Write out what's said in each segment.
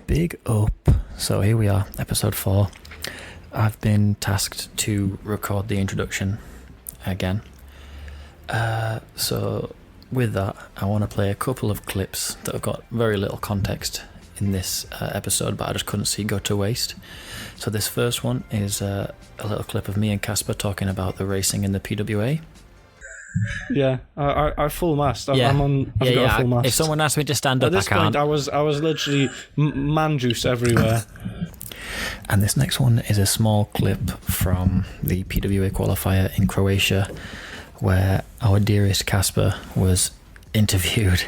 Big up. So here we are, episode 4. I've been tasked to record the introduction again. So with that, I want to play a couple of clips that have got very little context in this episode, but I just couldn't see go to waste. So this first one is a little clip of me and Casper talking about the racing in the PWA. Yeah, I full mast. I've got a full mast. If someone asked me to stand up, at this I can't. point, I was literally man juice everywhere. And this next one is a small clip from the PWA qualifier in Croatia, where our dearest Casper was interviewed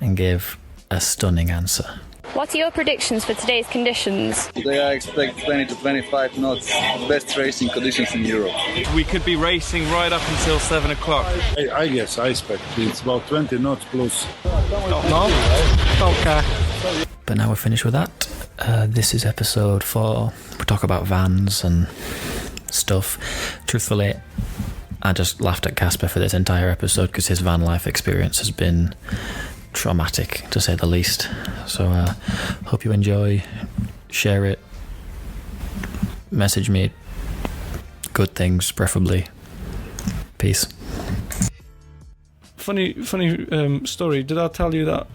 and gave a stunning answer. What are your predictions for today's conditions? Today I expect 20 to 25 knots, best racing conditions in Europe. We could be racing right up until 7 o'clock. I expect it's about 20 knots plus. No? Okay. But now we're finished with that. This is episode 4. We talk about vans and stuff. Truthfully, I just laughed at Casper for this entire episode because his van life experience has been traumatic, to say the least. So hope you enjoy. Share it. Message me good things, preferably. Peace. Funny story. Did I tell you that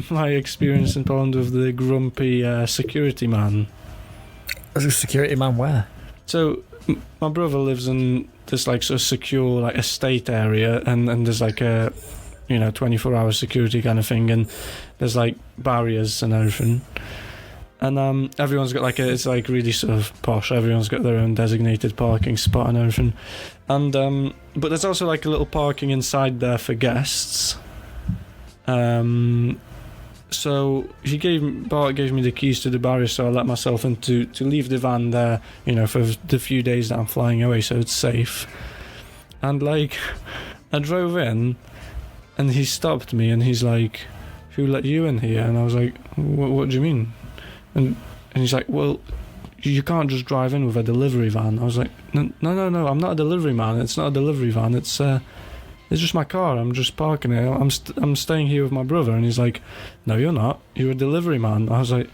my experience in Poland with the grumpy security man? As a security man, where? So my brother lives in this like sort of secure like estate area, and there's like a 24-hour security kind of thing, and there's like barriers and everything, and everyone's got like it's like really sort of posh. Everyone's got their own designated parking spot and everything, and but there's also like a little parking inside there for guests. So Bart gave me the keys to the barrier, so I let myself in to leave the van there, for the few days that I'm flying away, so it's safe. And like, I drove in, and he stopped me, and he's like, "Who let you in here?" And I was like, "What do you mean?" And he's like, "Well, you can't just drive in with a delivery van." I was like, No, I'm not a delivery man. It's not a delivery van. It's just my car. I'm just parking it. I'm staying here with my brother." And he's like, "No, you're not. You're a delivery man." I was like,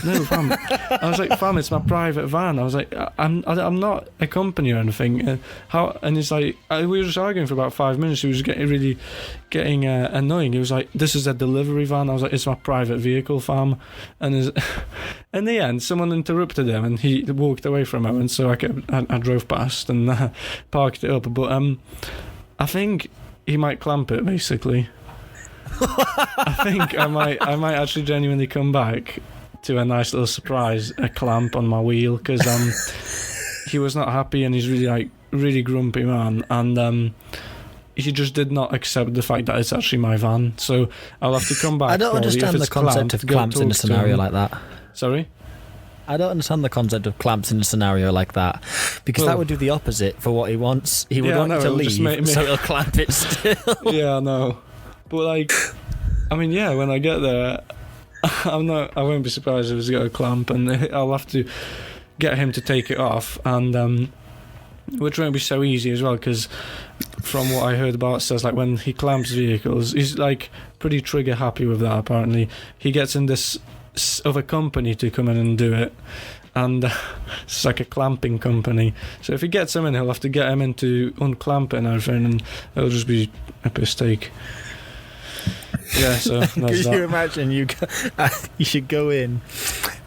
"No, fam." I was like, "Fam, it's my private van." I was like, I'm not a company or anything. How?" And he's like, we were just arguing for about 5 minutes. He was getting annoying. He was like, "This is a delivery van." I was like, "It's my private vehicle, fam." And in the end, someone interrupted him, and he walked away for a moment. So I drove past and parked it up. But I think he might clamp it, basically. I think I might actually genuinely come back to a nice little surprise, a clamp on my wheel, because he was not happy, and he's really grumpy man, and he just did not accept the fact that it's actually my van. So I'll have to come back. I don't understand the concept of clamps in a scenario like that. Sorry? I don't understand the concept of clamps in a scenario like that, because that would do the opposite for what he wants. He would want you to leave, so he'll clamp it still. Yeah, I know. But like, I mean, yeah, when I get there, I won't be surprised if he's got a clamp, and I'll have to get him to take it off, and which won't be so easy as well, because from what I heard about, says like when he clamps vehicles, he's like pretty trigger happy with that. Apparently, he gets in this other company to come in and do it, and it's like a clamping company. So if he gets him in, he'll have to get him in to unclamp it and everything, and it'll just be a mistake. Yeah, so that's Could you imagine you should go in,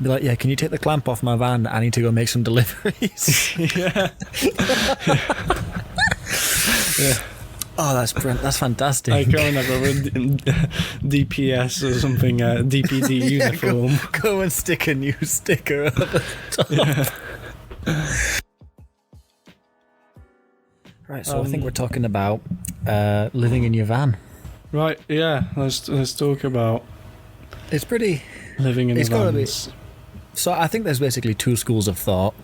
be like, "Yeah, can you take the clamp off my van? I need to go make some deliveries." Yeah. Yeah. Oh, that's fantastic. I can't have a DPS or something, DPD uniform. Go and stick a new sticker at the top. Yeah. Right, so I think we're talking about living in your van. Right, yeah, let's talk about It's pretty... living in a van. Be, so I think there's basically two schools of thought.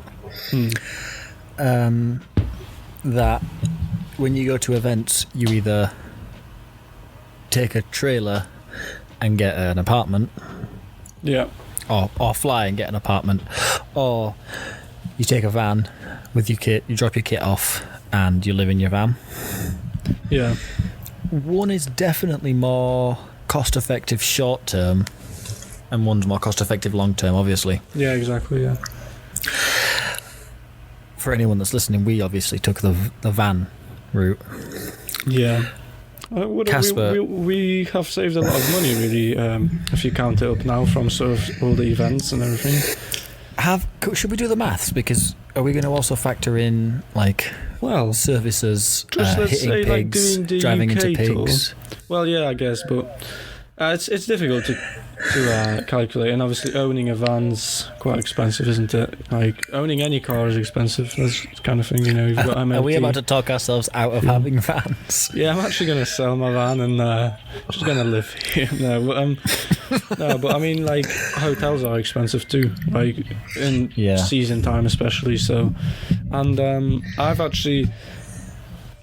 That when you go to events, you either take a trailer and get an apartment, yeah, or fly and get an apartment, or you take a van with your kit, you drop your kit off, and you live in your van. Yeah. One is definitely more cost-effective short-term, and one's more cost effective long term, obviously. Yeah, exactly. Yeah. For anyone that's listening, we obviously took the van route. Yeah. Casper. We have saved a lot of money, really, if you count it up now from sort of all the events and everything. Should we do the maths? Because are we going to also factor in services, just let's hitting say pigs, like doing the driving UK into tour. pigs? Well, yeah, I guess, but it's difficult to calculate, and obviously owning a van's quite expensive, isn't it? Like owning any car is expensive. That's the kind of thing, you've got MOT. Are we about to talk ourselves out of having vans? Yeah, I'm actually going to sell my van and just going to live here. No, but I mean, like, hotels are expensive too, like in season time especially. So, and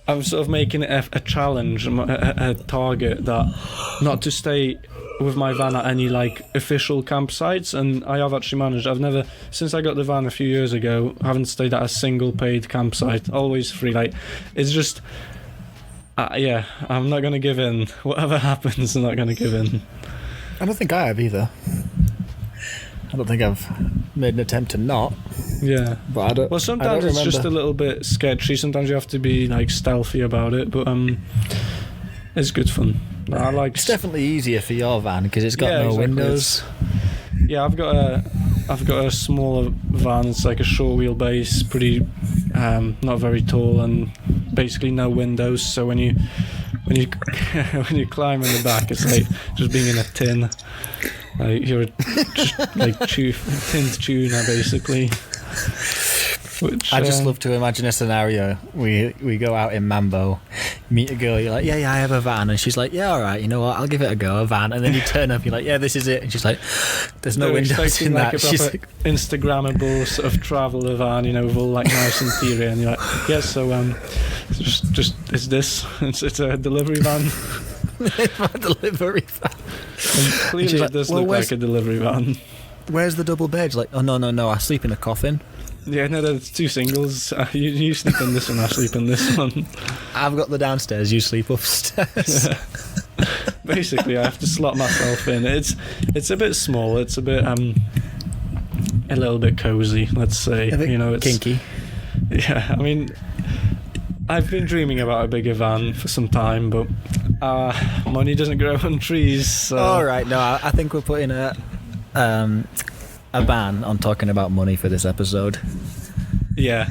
I'm sort of making it a challenge, a target that not to stay with my van at any like official campsites, and I have actually managed. I've never, since I got the van a few years ago, haven't stayed at a single paid campsite. Always free. Like, it's just I'm not going to give in. Whatever happens, I'm not going to give in. I don't think I have either. I don't think I've made an attempt to not. Yeah, but I don't. Well, sometimes it's just a little bit sketchy. Sometimes you have to be like stealthy about it, but it's good fun. It's definitely easier for your van because it's got no windows. Yeah, I've got a smaller van. It's like a short wheelbase, pretty not very tall, and basically no windows. So when you when you climb in the back, it's like just being in a tin. Like you're just like tinned tuna, basically. Which, I just love to imagine a scenario. We go out in Mambo, meet a girl, you're like, yeah, I have a van. And she's like, yeah, all right, you know what, I'll give it a go, a van. And then you turn up, you're like, yeah, this is it. And she's like, there's no windows in like that. A she's like, Instagrammable sort of traveller van, with all like nice interior. And you're like, yeah, so just it's this. It's a delivery van. A delivery van. And clearly it does look like a delivery van. Where's the double bed? Like, oh, no, I sleep in a coffin. Yeah, no, there's two singles. You sleep in this one, I sleep in this one. I've got the downstairs, you sleep upstairs. Yeah. Basically, I have to slot myself in. It's a bit small. It's a bit a little bit cozy, let's say. It's kinky. Yeah, I mean, I've been dreaming about a bigger van for some time, but money doesn't grow on trees. So. All right, no, I think we're putting a ban on talking about money for this episode. Yeah,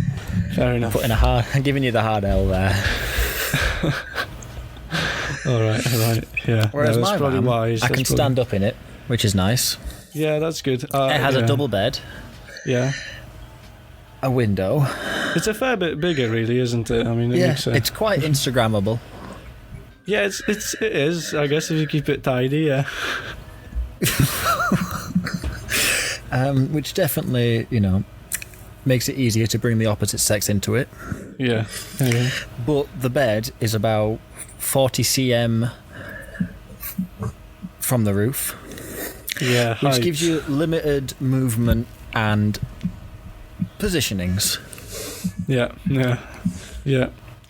fair enough. I'm giving you the hard L there. all right, yeah. Whereas that's my probably van, wise. I can stand up in it, which is nice. Yeah, that's good. It has a double bed. Yeah. A window. It's a fair bit bigger, really, isn't it? I mean, it's quite Instagrammable. Yeah, it is. I guess if you keep it tidy, yeah. Which definitely, makes it easier to bring the opposite sex into it. Yeah. But the bed is about 40 cm from the roof. Yeah, which gives you limited movement and positionings. Yeah.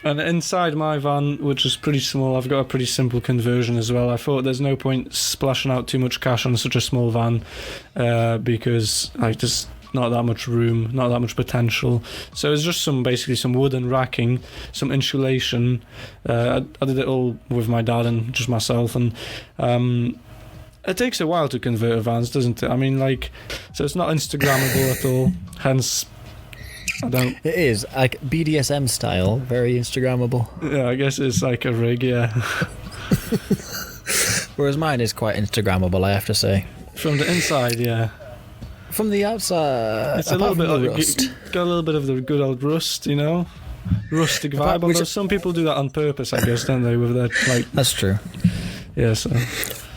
And inside my van, which is pretty small, I've got a pretty simple conversion as well. I thought there's no point splashing out too much cash on such a small van because there's not that much room, not that much potential. So it's just basically some wooden racking, some insulation. I did it all with my dad and just myself, and it takes a while to convert vans, doesn't it? I mean, so it's not Instagrammable at all. Hence, it is like BDSM style, very Instagrammable. Yeah, I guess it's like a rig, yeah. Whereas mine is quite Instagrammable, I have to say. From the inside, yeah. From the outside, it's a little bit of rust. Got a little bit of the good old rust, rustic vibe. Although some people do that on purpose, I guess, don't they? With their That's true. Yeah. So.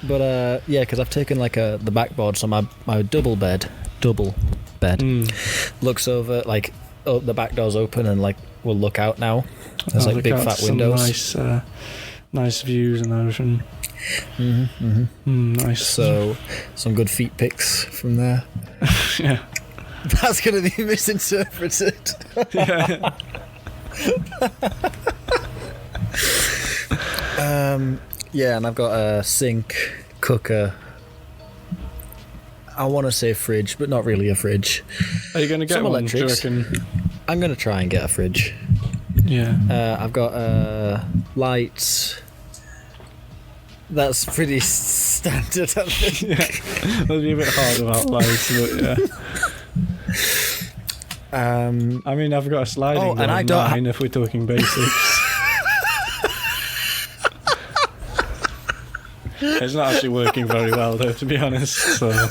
But because I've taken the backboard, so my double bed looks over the back door's open and we'll look out now. There's big fat windows. Nice views and everything. Nice. So some good feet pics from there. Yeah. That's going to be misinterpreted. Yeah. Yeah, and I've got a sink, cooker, I want to say fridge, but not really a fridge. Are you going to get Some one? Do you electrics. reckon? I'm going to try and get a fridge. Yeah. I've got lights. That's pretty standard, I think. Yeah. That'll be a bit hard about lights, but yeah. I mean, I've got a sliding door and I don't mine if we're talking basics. It's not actually working very well, though, to be honest. So I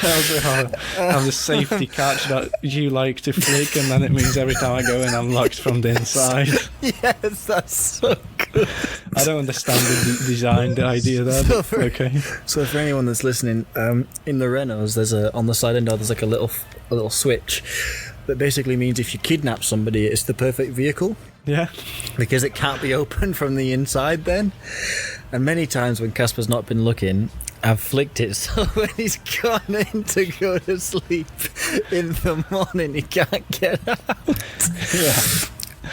also have the safety catch that you like to flick, and then it means every time I go in, I'm locked from the inside. Yes, that's so good. I don't understand the design, the idea there. So But okay. So for anyone that's listening, in the Renaults, there's on the sliding door, there's like a little switch that basically means if you kidnap somebody, it's the perfect vehicle. Yeah. Because it can't be opened from the inside then. And many times when Casper's not been looking, I've flicked it so when he's gone in to go to sleep in the morning, he can't get out. Yeah.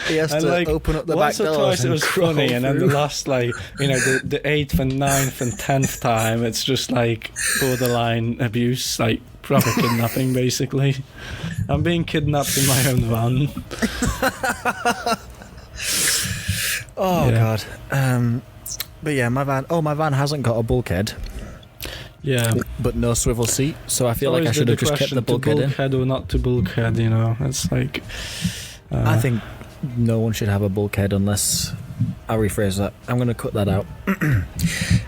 He has to open up the back doors. Once or twice it was funny, and then the last, the 8th and 9th and 10th time, it's just like borderline abuse, like proper kidnapping, basically. I'm being kidnapped in my own van. Oh, yeah. God. But yeah, my van hasn't got a bulkhead. Yeah. But no swivel seat, so I feel like I should have just kept the bulkhead in. Bulkhead or not to bulkhead, it's like... I think no one should have a bulkhead unless... I'll rephrase that. I'm going to cut that out.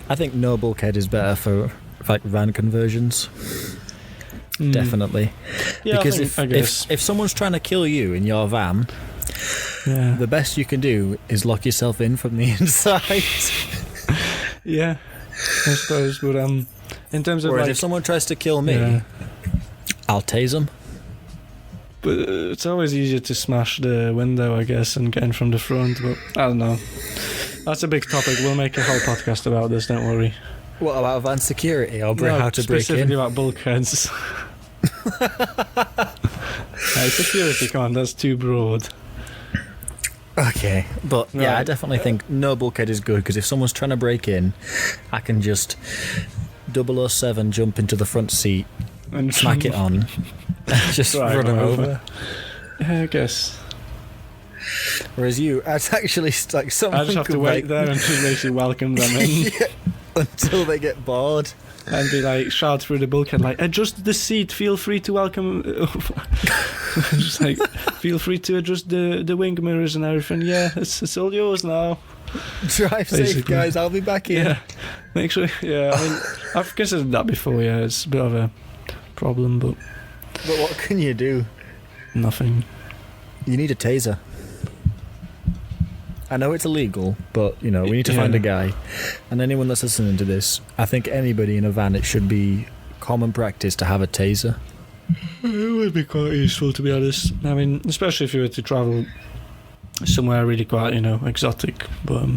I think no bulkhead is better for like van conversions. Definitely. Yeah, because if someone's trying to kill you in your van, the best you can do is lock yourself in from the inside. Yeah, I suppose. But in terms of whereas if someone tries to kill me, I'll tase them. But it's always easier to smash the window, I guess, and get in from the front. But I don't know. That's a big topic. We'll make a whole podcast about this. Don't worry. What about van security or how to break in? Specifically about bulkheads. Security, come on, that's too broad. Okay, but yeah, I definitely think no bulkhead is good, because if someone's trying to break in, I can just 007 jump into the front seat and smack it on and just run them over. Yeah, I guess. Whereas you, it's actually like someone I just have to wait there and just basically welcome them in. Until they get bored. And be like, shout through the bulkhead, like, adjust the seat, feel free to welcome. Just like, feel free to adjust the wing mirrors and everything. Yeah, it's all yours now. Drive safe, guys, I'll be back in. Yeah, make sure. Yeah, I mean, I've considered that before, yeah, it's a bit of a problem, but what can you do? Nothing. You need a taser. I know it's illegal, but, we need to find a guy. And anyone that's listening to this, I think anybody in a van, it should be common practice to have a taser. It would be quite useful, to be honest. I mean, especially if you were to travel somewhere really quite, exotic. But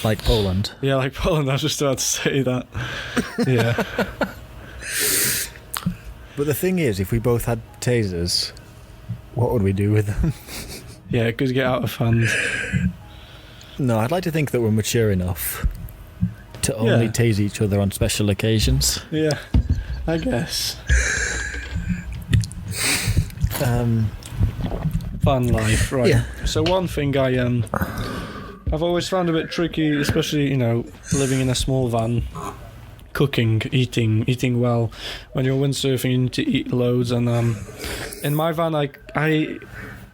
like Poland. Yeah, like Poland, I was just about to say that. Yeah. But the thing is, if we both had tasers, what would we do with them? Yeah, it could get out of hand. No, I'd like to think that we're mature enough to only tase each other on special occasions. Yeah, I guess. Van life, right? Yeah. So one thing I've always found a bit tricky, especially living in a small van, cooking, eating well. When you're windsurfing, you need to eat loads, and in my van, I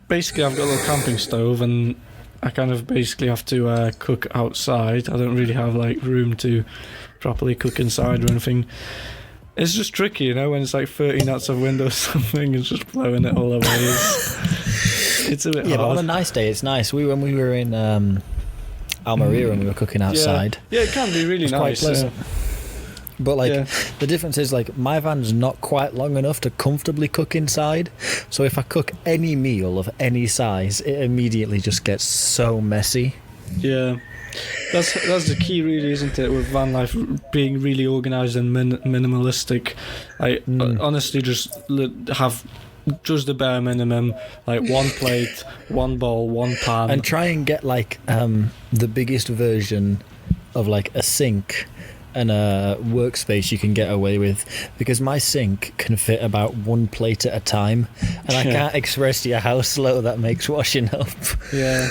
basically I've got a little camping stove, and I kind of basically have to cook outside. I don't really have room to properly cook inside or anything. It's just tricky, when it's 30 knots of wind or something, it's just blowing it all over. It's a bit hard. But on a nice day, it's nice. When we were in Almeria and we were cooking outside. Yeah, it can be really nice. Quite pleasant. Yeah. But the difference is my van's not quite long enough to comfortably cook inside. So if I cook any meal of any size, it immediately just gets so messy. Yeah. That's the key, really, isn't it, with van life, being really organised and minimalistic. Honestly, just have just the bare minimum, one plate, one bowl, one pan. And try and get the biggest version of a sink and a workspace you can get away with, because my sink can fit about one plate at a time, and I can't express to you how slow that makes washing up. Yeah.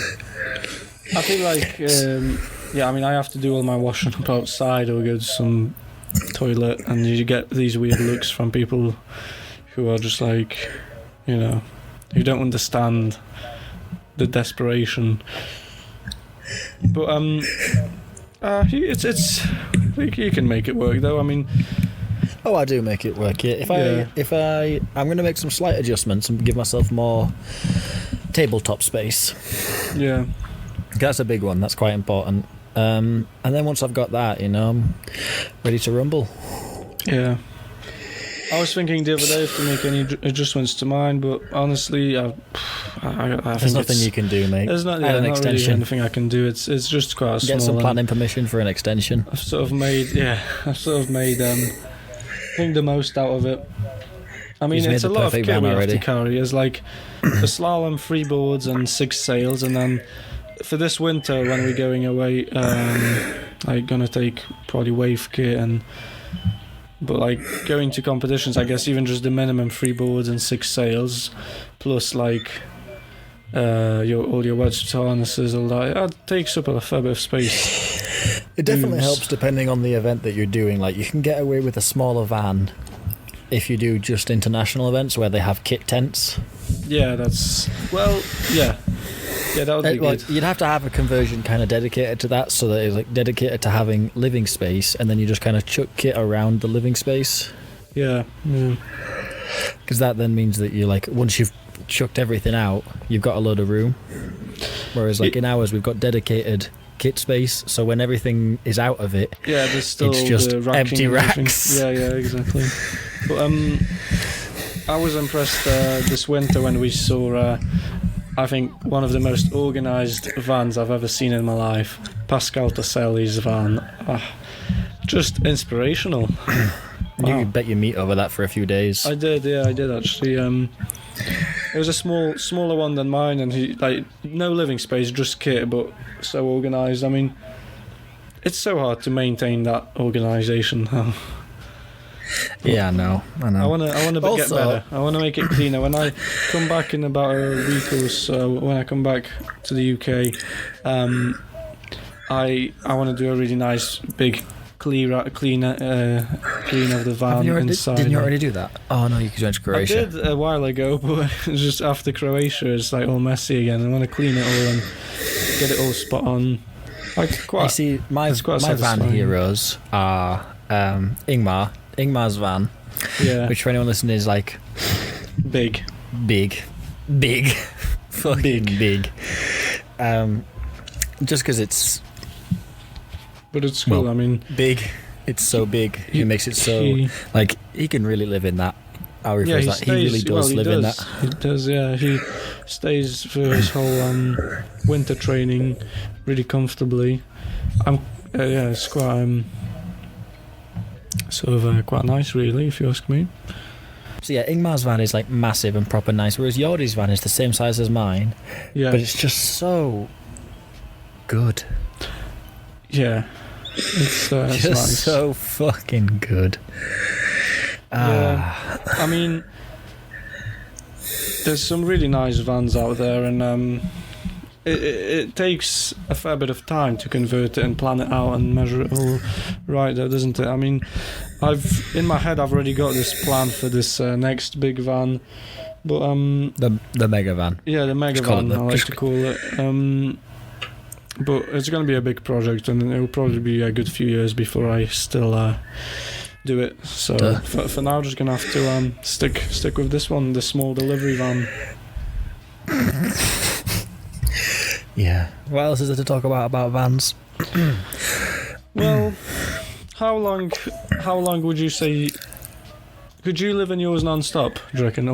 I feel like, I mean, I have to do all my washing up outside or go to some toilet, and you get these weird looks from people who are just like, you know, who don't understand the desperation. But it's like you can make it work though. I mean, I do make it work. Yeah. I'm going to make some slight adjustments and give myself more tabletop space. Yeah, that's a big one. That's quite important. And then once I've got that, I'm ready to rumble. Yeah. I was thinking the other day if to make any adjustments to mine, but honestly, I there's nothing you can do, mate. There's not, an not extension. really anything I can do. It's just quite a small. Get some planning permission for an extension. I've sort of made I think the most out of it. I mean, it's a lot of kit we have to carry. It's like a slalom, 3 boards and 6 sails, and then for this winter when we're going away, I'm gonna take probably wave kit but like going to competitions, I guess even just the minimum 3 boards and 6 sails, plus like all your wedge harnesses, all that takes up a fair bit of space. It definitely helps depending on the event that you're doing. Like you can get away with a smaller van if you do just international events where they have kit tents. Yeah, Yeah, that would be good. You'd have to have a conversion kind of dedicated to that, so that it's like dedicated to having living space, and then you just kind of chuck kit around the living space. Yeah. Because that then means that you like once you've chucked everything out, you've got a load of room. Whereas like in ours, we've got dedicated kit space, so when everything is out of it, there's still it's just the empty racks. Yeah, exactly. But I was impressed this winter when we saw. I think one of the most organised vans I've ever seen in my life. Pascal Tasselli's van. Just inspirational. You bet your meat over that for a few days. I did actually. It was a smaller one than mine, and he no living space, just kit, but so organised. I mean, it's so hard to maintain that organisation. Yeah, I know. I want to get better. I want to make it cleaner. When I come back in about a week or so, when I come back to the UK, I want to do a really nice big clean of the van inside. Didn't you already do that? Oh no, you went to Croatia. I did a while ago, but just after Croatia, it's like all messy again. I want to clean it all and get it all spot on. You see, my van heroes are Ingmar's van, which for anyone listening is like big, fucking big. Just because it's, but it's cool. I mean, big. It's so big. It makes it so like he can really live in that. He really does live in that. He does. Yeah, he stays for his whole winter training really comfortably. It's quite quite nice, really, if you ask me. So yeah, Ingmar's van is like massive and proper nice, whereas Jordi's van is the same size as mine. Yeah, but it's just so good. Yeah, it's just nice. So fucking good. Yeah, I mean, there's some really nice vans out there, and it takes a fair bit of time to convert it and plan it out and measure it all right there, doesn't it? I mean, in my head I've already got this plan for this next big van, but the mega van. Yeah, the mega van, I like to call it. But it's going to be a big project, and it will probably be a good few years before I still do it. So for now, just going to have to stick with this one, the small delivery van. Yeah. What else is there to talk about vans? Well, how long would you say? Could you live in yours non-stop, do you reckon?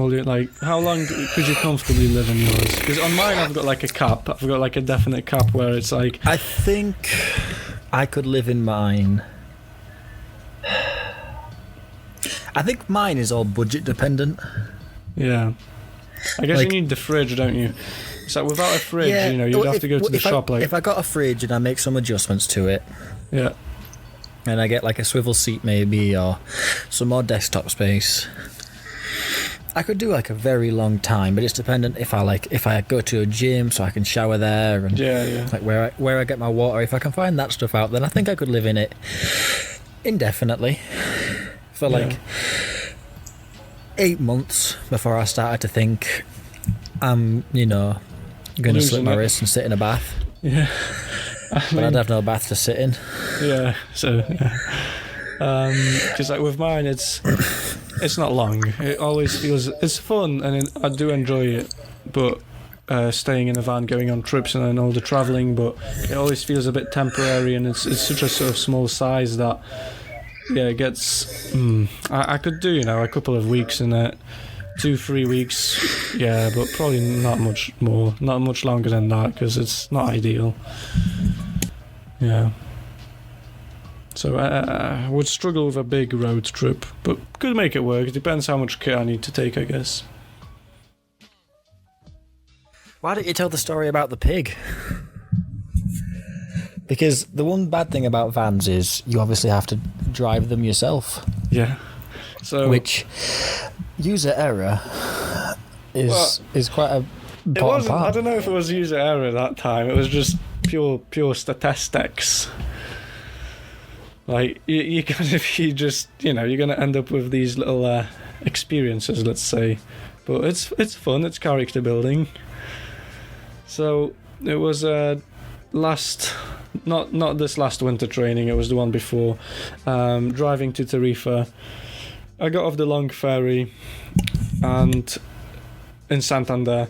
How long could you comfortably live in yours? Because on mine I've got like a cap. I've got like a definite cap where it's like... I think I could live in mine... I think mine is all budget dependent. Yeah. I guess you need the fridge, don't you? It's like without a fridge, you'd have to go to the shop. If I got a fridge and I make some adjustments to it... Yeah. and I get like a swivel seat maybe, or some more desktop space, I could do like a very long time, but it's dependent if I go to a gym so I can shower there, and like where I get my water. If I can find that stuff out, then I think I could live in it indefinitely for like 8 months before I started to think I'm going to slip my wrist and sit in a bath. Yeah. But I'd have no bath to sit in. Yeah, so because like with mine, it's not long. It always feels it's fun, and I do enjoy it. But staying in a van, going on trips, and then all the travelling, but it always feels a bit temporary, and it's such a sort of small size that it gets. I could do a couple of weeks in it. 2-3 weeks, but probably not much more, not much longer than that, because it's not ideal. Yeah. So I would struggle with a big road trip, but could make it work. It depends how much kit I need to take, I guess. Why don't you tell the story about the pig? Because the one bad thing about vans is you obviously have to drive them yourself. Yeah. So which user error is quite a important part. I don't know if it was user error that time. It was just pure statistics. Like you're gonna end up with these little experiences, let's say. But it's fun. It's character building. So it was not this last winter training. It was the one before. Driving to Tarifa. I got off the long ferry and in Santander,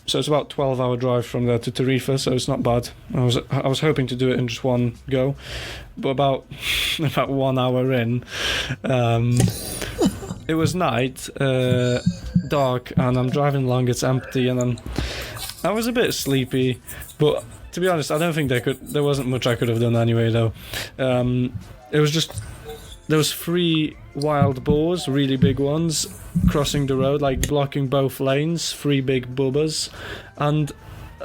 so it's about 12-hour drive from there to Tarifa, so it's not bad. I was hoping to do it in just one go, but about 1 hour in, it was night, dark, and I'm driving along. It's empty, and I was a bit sleepy, but to be honest, I don't think there wasn't much I could have done anyway, though. It was just. There was 3 wild boars, really big ones, crossing the road, like blocking both lanes, 3 big bubbas. And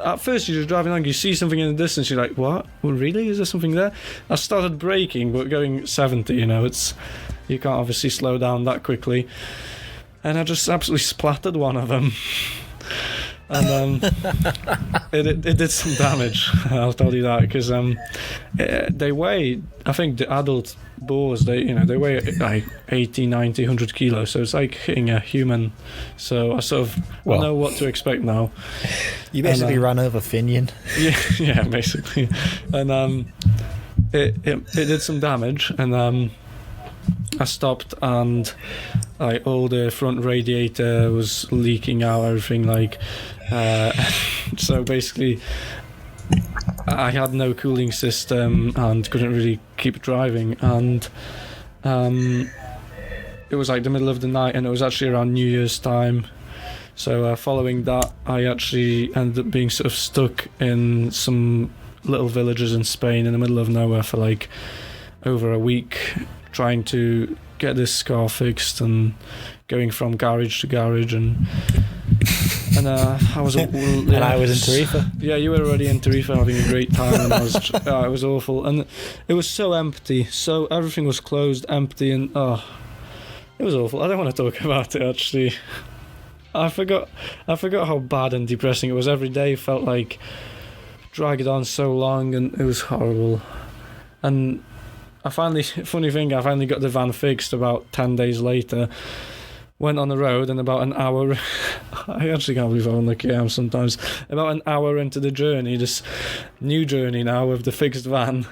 at first you're just driving along, you see something in the distance, you're like, what? Well, really? Is there something there? I started braking, but going 70, you can't obviously slow down that quickly. And I just absolutely splattered one of them. And it did some damage, I'll tell you that, because they weigh, I think the adult boars, they weigh like 80, 90, 100 kilos, so it's like hitting a human. So I sort of know what to expect now. You basically ran over Finian. Yeah, basically. And it did some damage, and I stopped, and all the front radiator was leaking out, everything so basically I had no cooling system and couldn't really keep driving, and it was like the middle of the night, and it was actually around New Year's time. So following that, I actually ended up being sort of stuck in some little villages in Spain in the middle of nowhere for like over a week, trying to get this car fixed and going from garage to garage, and I was and I was in Tarifa. Yeah, you were already in Tarifa having a great time, and it was awful, and it was so empty, so everything was closed, empty, and it was awful. I don't want to talk about it, actually. I forgot how bad and depressing it was. Every day felt like dragged on so long, and it was horrible. And funny thing, I finally got the van fixed about 10 days later. Went on the road, and about an hour, I actually can't believe how unlucky I am sometimes. About an hour into the journey, this new journey now with the fixed van,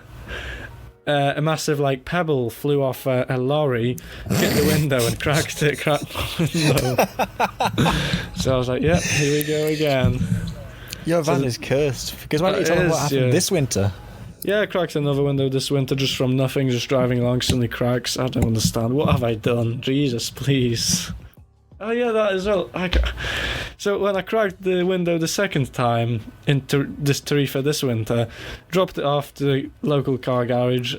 a massive pebble flew off a lorry, hit the window and cracked the window. So I was like, yep, here we go again. Your van is cursed. Because why don't you tell them what happened this winter? Yeah, I cracked another window this winter just from nothing, just driving along, suddenly cracks. I don't understand. What have I done? Jesus, please. Oh yeah, that as well. So when I cracked the window the second time into this Tarifa this winter, dropped it off to the local car garage.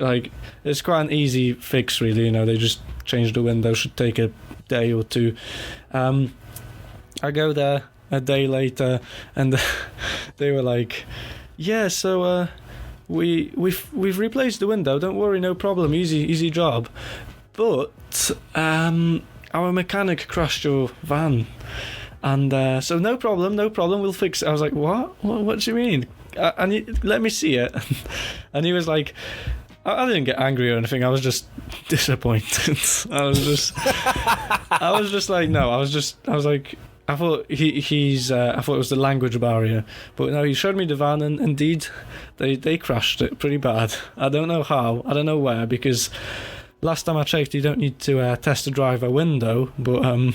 It's quite an easy fix, really. They just change the window. Should take a day or two. I go there a day later, and they were like, "Yeah, so we've replaced the window. Don't worry, no problem. Easy job. But our mechanic crashed your van, and so no problem. We'll fix it. I was like, what do you mean? Let me see it. And he was like, I didn't get angry or anything. I was just disappointed. I was just like, no. I was like, I thought I thought it was the language barrier, but no. He showed me the van, and indeed, they crashed it pretty bad. I don't know how. I don't know where, because last time I checked, you don't need to test drive a window, but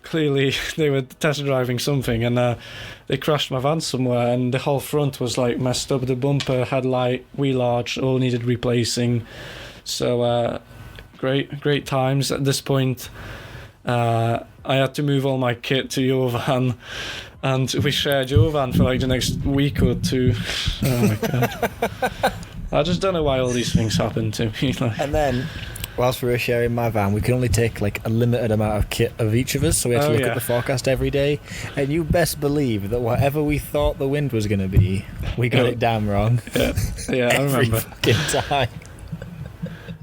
clearly they were test driving something, and they crashed my van somewhere, and the whole front was like messed up. The bumper, headlight, wheel arch, all needed replacing. So great times. At this point, I had to move all my kit to your van, and we shared your van for like the next week or two. Oh my god. I just don't know why all these things happen to me. Like. And then, whilst we were sharing my van, we could only take like a limited amount of kit of each of us, so we had to look at the forecast every day. And you best believe that whatever we thought the wind was going to be, we got it damn wrong. Yeah, I remember. Every fucking time.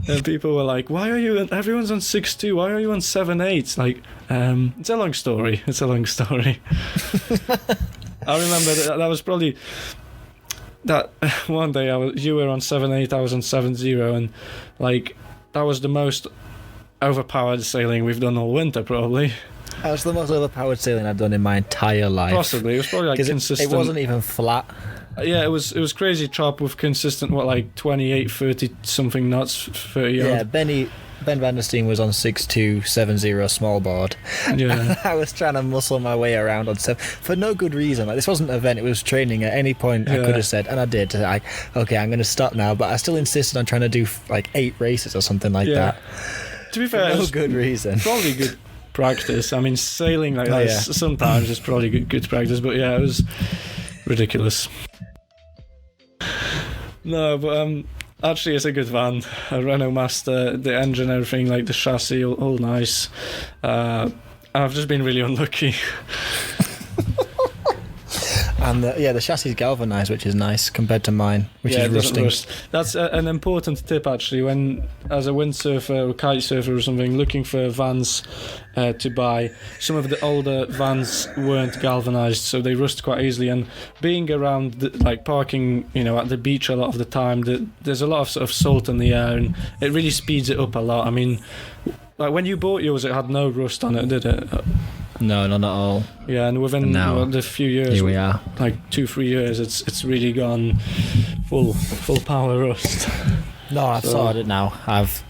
And people were like, "Why are you? Everyone's on 6.2. Why are you on 7.8?" Like, it's a long story. I remember that was probably. That one day you were on 7.8, I was on 7.0, and like that was the most overpowered sailing we've done all winter, probably. That was the most overpowered sailing I've done in my entire life. Possibly. It was probably like consistent. It wasn't even flat. Yeah, it was crazy chop with consistent, 28, 30 something knots, 30 odd. Yeah, Ben van der Steen was on 6.270 small board. Yeah. I was trying to muscle my way around on 7 for no good reason. Like, this wasn't an event, it was training. At any point I could have said, and I did, like, okay, I'm going to stop now, but I still insisted on trying to do like 8 races or something like that. To be fair, for no good reason. Probably good practice. I mean, sailing like that sometimes is probably good practice, but yeah, it was ridiculous. No, but actually, it's a good van. A Renault Master, the engine, everything, like the chassis, all nice. I've just been really unlucky. And the chassis is galvanised, which is nice compared to mine, which is rusting. Rust. That's an important tip, actually, when, as a windsurfer or kite surfer or something, looking for vans to buy. Some of the older vans weren't galvanised, so they rust quite easily. And being around, parking, at the beach a lot of the time, there's a lot of sort of salt in the air, and it really speeds it up a lot. I mean, like when you bought yours, it had no rust on it, did it? No, not at all. Yeah, and within the few years, here we are, like 2-3 years, it's really gone full power rust. No, I've sorted it now. I've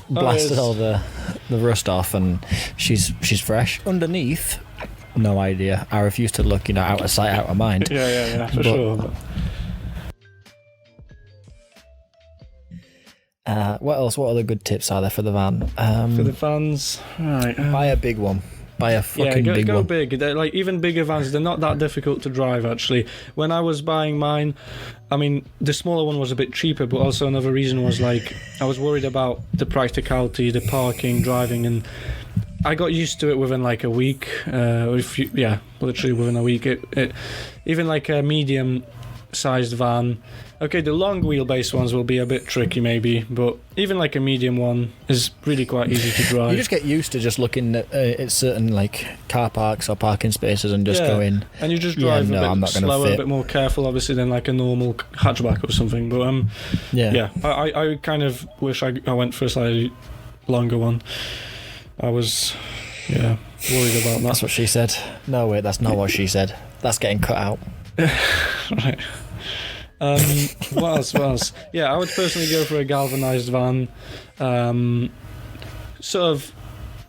blasted all the rust off, and she's fresh. Underneath, no idea. I refuse to look, out of sight, out of mind. Yeah, for sure. What else? What other good tips are there for the van? For the vans, right? Buy a big one. Buy a fucking big one. Go big. They're, like, even bigger vans, they're not that difficult to drive, actually. When I was buying mine, I mean, the smaller one was a bit cheaper, but also another reason was, like, I was worried about the practicality, the parking, driving, and I got used to it within, like, a week. Literally within a week. It even, like, a medium-sized van. Okay, the long wheelbase ones will be a bit tricky maybe, but even like a medium one is really quite easy to drive. You just get used to just looking at certain like car parks or parking spaces and just going. And you just drive a bit slower, a bit more careful, obviously, than like a normal hatchback or something. But I kind of wish I went for a slightly longer one. I was worried about that. That's what she said. No, wait, that's not what she said. That's getting cut out. Right. What else? Yeah, I would personally go for a galvanized van. Sort of,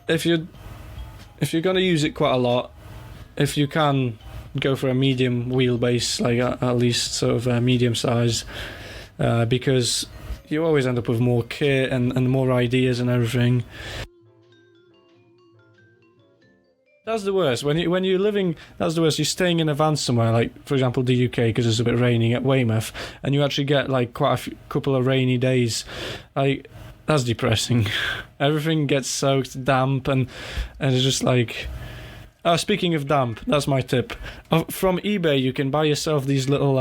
if you're going to use it quite a lot, if you can, go for a medium wheelbase, like at least sort of a medium size, because you always end up with more kit and more ideas and everything. That's the worst. When you're living, that's the worst. You're staying in a van somewhere, like, for example, the UK, because it's a bit raining at Weymouth, and you actually get, like, quite a couple of rainy days. Like, that's depressing. Everything gets soaked, damp, and it's just like... speaking of damp, that's my tip. From eBay, you can buy yourself these little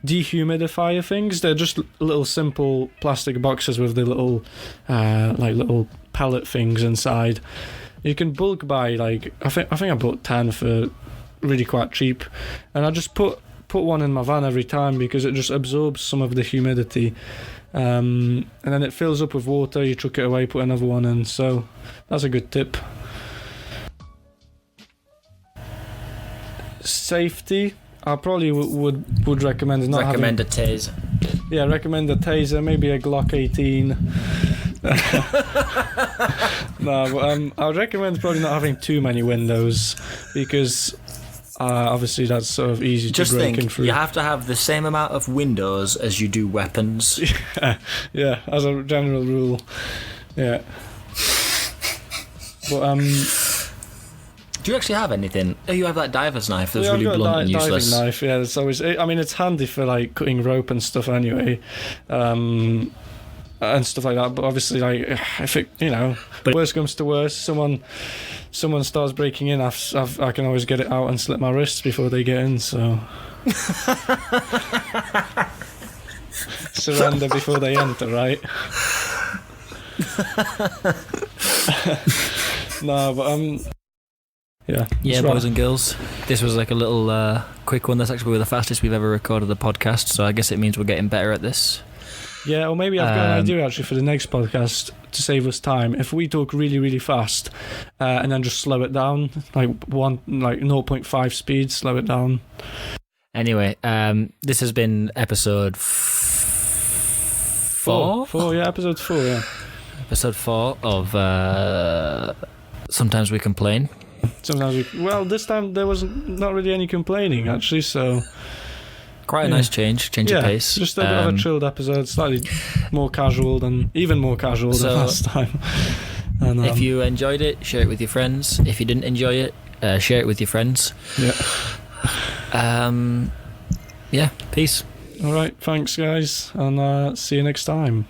dehumidifier things. They're just little simple plastic boxes with the little little pellet things inside. You can bulk buy, like, I think I bought 10 for really quite cheap, and I just put one in my van every time because it just absorbs some of the humidity, and then it fills up with water. You chuck it away, put another one in. So that's a good tip. Safety, I probably would recommend not recommend a taser. Yeah, recommend a taser, maybe a Glock 18. No, but I would recommend probably not having too many windows, because obviously that's sort of easy to break in through. You have to have the same amount of windows as you do weapons. Yeah, as a general rule. Yeah. But do you actually have anything? Oh, you have that diver's knife that's I've really got blunt and useless. Diving knife, yeah. It's always. I mean, it's handy for like cutting rope and stuff anyway, and stuff like that. But obviously, like, if it, worst comes to worst, someone starts breaking in, I can always get it out and slit my wrists before they get in. So surrender before they enter, right? No, but Yeah, boys and girls, this was like a little quick one. That's actually the fastest we've ever recorded the podcast, so I guess it means we're getting better at this. Yeah, or maybe I've got an idea actually for the next podcast to save us time. If we talk really, really fast and then just slow it down, like 0.5 speed, slow it down. Anyway, this has been episode 4? Yeah, episode 4, yeah. Episode 4 of Sometimes We Complain. This time there was not really any complaining actually, so quite a nice change of pace. Just a bit of a chilled episode, slightly more casual than last time. And, if you enjoyed it, share it with your friends. If you didn't enjoy it, share it with your friends. Yeah. Peace. All right, thanks guys, and see you next time.